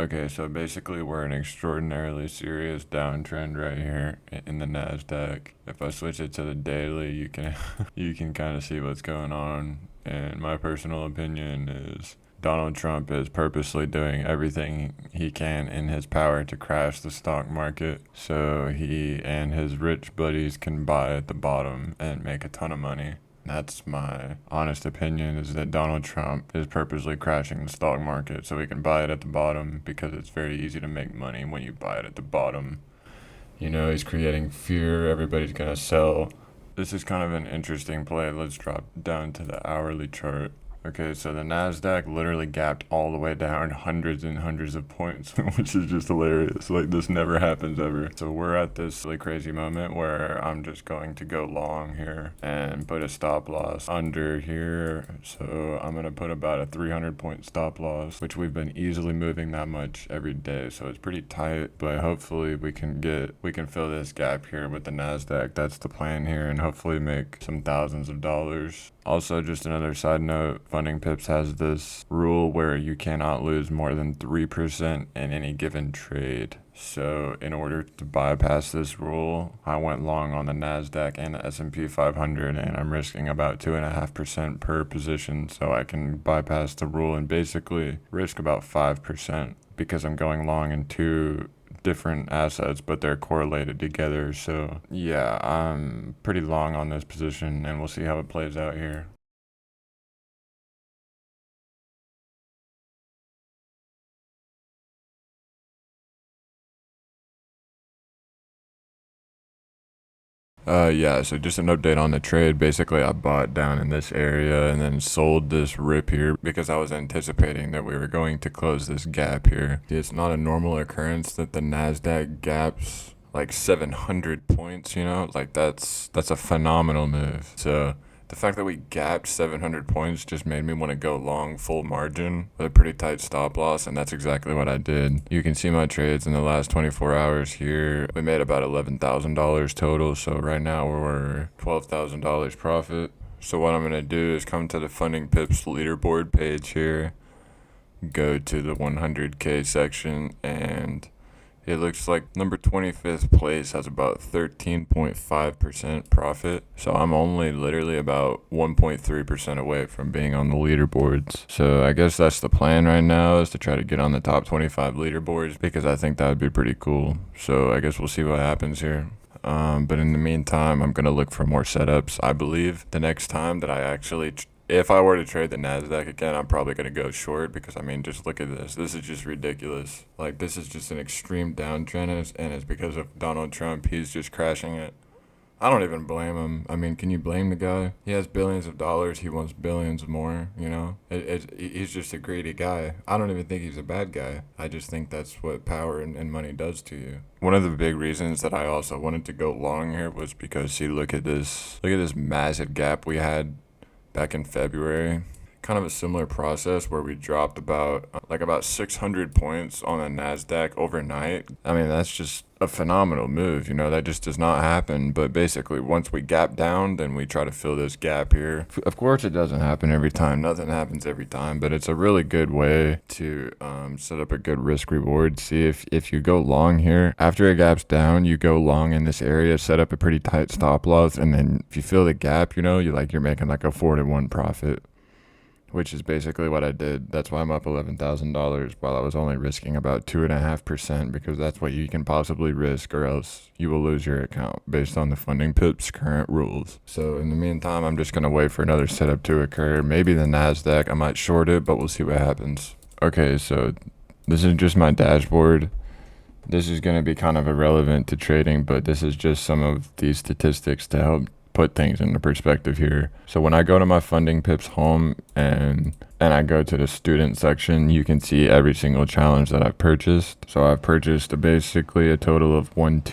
Okay, so basically we're an extraordinarily serious downtrend right here in the NASDAQ. If I switch it to the daily, you can you can kind of see what's going on. And my personal opinion is Donald Trump is purposely doing everything he can in his power to crash the stock market so he and his rich buddies can buy at the bottom and make a ton of money. That's my honest opinion, is that Donald Trump is purposely crashing the stock market so he can buy it at the bottom because it's very easy to make money when you buy it at the bottom. You know, he's creating fear, everybody's gonna sell. This is kind of an interesting play. Let's drop down to the hourly chart. Okay, so the NASDAQ literally gapped all the way down hundreds and hundreds of points, which is just hilarious. Like, this never happens ever. So we're at this really crazy moment where I'm just going to go long here and put a stop loss under here. So I'm going to put about a 300 point stop loss, which we've been easily moving that much every day. So it's pretty tight, but hopefully we can fill this gap here with the NASDAQ. That's the plan here, and hopefully make some thousands of dollars. Also, just another side note, Funding Pips has this rule where you cannot lose more than 3% in any given trade. So in order to bypass this rule, I went long on the NASDAQ and the S&P 500, and I'm risking about 2.5% per position so I can bypass the rule and basically risk about 5% because I'm going long in two different assets, but they're correlated together. So yeah, I'm pretty long on this position, and we'll see how it plays out here. Yeah, so just an update on the trade. Basically, I bought down in this area and then sold this rip here because I was anticipating that we were going to close this gap here. It's not a normal occurrence that the NASDAQ gaps like 700 points, you know? Like, that's a phenomenal move. So the fact that we gapped 700 points just made me want to go long full margin with a pretty tight stop loss, and that's exactly what I did. You can see my trades in the last 24 hours here. We made about $11,000 total, so right now we're $12,000 profit. So what I'm going to do is come to the Funding Pips leaderboard page here, go to the 100K section, and it looks like number 25th place has about 13.5% profit. So I'm only literally about 1.3% away from being on the leaderboards. So I guess that's the plan right now, is to try to get on the top 25 leaderboards because I think that would be pretty cool. So I guess we'll see what happens here. But in the meantime, I'm going to look for more setups. I believe the next time that I actually if I were to trade the NASDAQ again, I'm probably going to go short because, I mean, just look at this. This is just ridiculous. Like, this is just an extreme downtrend, and it's because of Donald Trump. He's just crashing it. I don't even blame him. I mean, can you blame the guy? He has billions of dollars. He wants billions more, you know? He's just a greedy guy. I don't even think he's a bad guy. I just think that's what power and money does to you. One of the big reasons that I also wanted to go long here was because, see, look at this massive gap we had back in February. Kind of a similar process where we dropped about 600 points on the NASDAQ overnight. I mean, that's just a phenomenal move, you know, that just does not happen. But basically, once we gap down, then we try to fill this gap here. Of course, it doesn't happen every time. Nothing happens every time, but it's a really good way to set up a good risk reward. See, if you go long here, after it gaps down, you go long in this area, set up a pretty tight stop loss, and then if you fill the gap, you know, you're making like a 4-to-1 profit, which is basically what I did. That's why I'm up $11,000 while I was only risking about 2.5% because that's what you can possibly risk, or else you will lose your account based on the Funding Pips current rules. So in the meantime, I'm just going to wait for another setup to occur. Maybe the NASDAQ, I might short it, but we'll see what happens. Okay, so this is just my dashboard. This is going to be kind of irrelevant to trading, but this is just some of these statistics to help put things into perspective here. So when I go to my Funding Pips home and I go to the student section, you can see every single challenge that I've purchased. So I've purchased basically a total of 5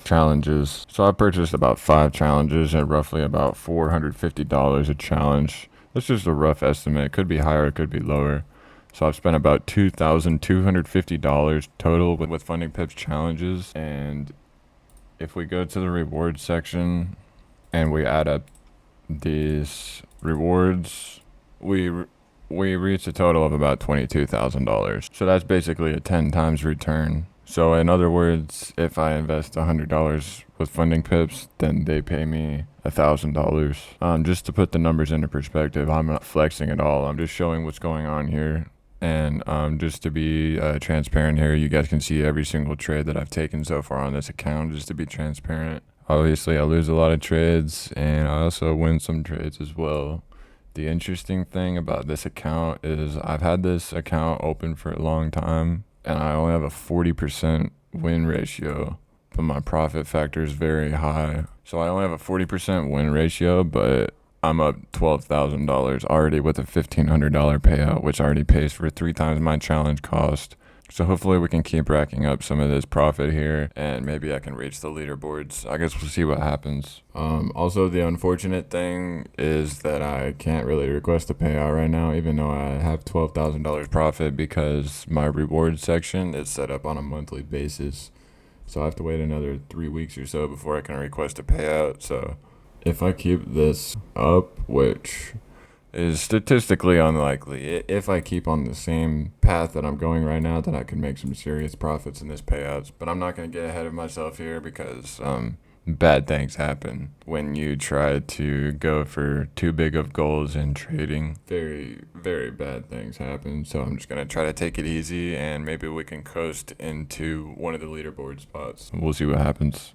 challenges. So I purchased about 5 challenges at roughly about $450 a challenge. That's just a rough estimate. It could be higher, it could be lower. So I've spent about $2,250 total with Funding Pips challenges. And if we go to the rewards section and we add up these rewards, we we reached a total of about $22,000. So that's basically a 10 times return. So in other words, if I invest $100 with funding pips, then they pay me $1,000. Just to put the numbers into perspective, I'm not flexing at all. I'm just showing what's going on here. And just to be transparent here, you guys can see every single trade that I've taken so far on this account, just to be transparent. Obviously, I lose a lot of trades, and I also win some trades as well. The interesting thing about this account is I've had this account open for a long time, and I only have a 40% win ratio, but my profit factor is very high. So I only have a 40% win ratio, but I'm up $12,000 already with a $1,500 payout, which already pays for 3 times my challenge cost. So hopefully we can keep racking up some of this profit here, and maybe I can reach the leaderboards. I guess we'll see what happens. Also, the unfortunate thing is that I can't really request a payout right now, even though I have $12,000 profit, because my reward section is set up on a monthly basis. So I have to wait another 3 weeks or so before I can request a payout. So if I keep this up, which is statistically unlikely, if I keep on the same path that I'm going right now, then I could make some serious profits in this payouts. But I'm not going to get ahead of myself here, because bad things happen when you try to go for too big of goals in trading. Very, very bad things happen. So I'm just going to try to take it easy, and maybe we can coast into one of the leaderboard spots. We'll see what happens.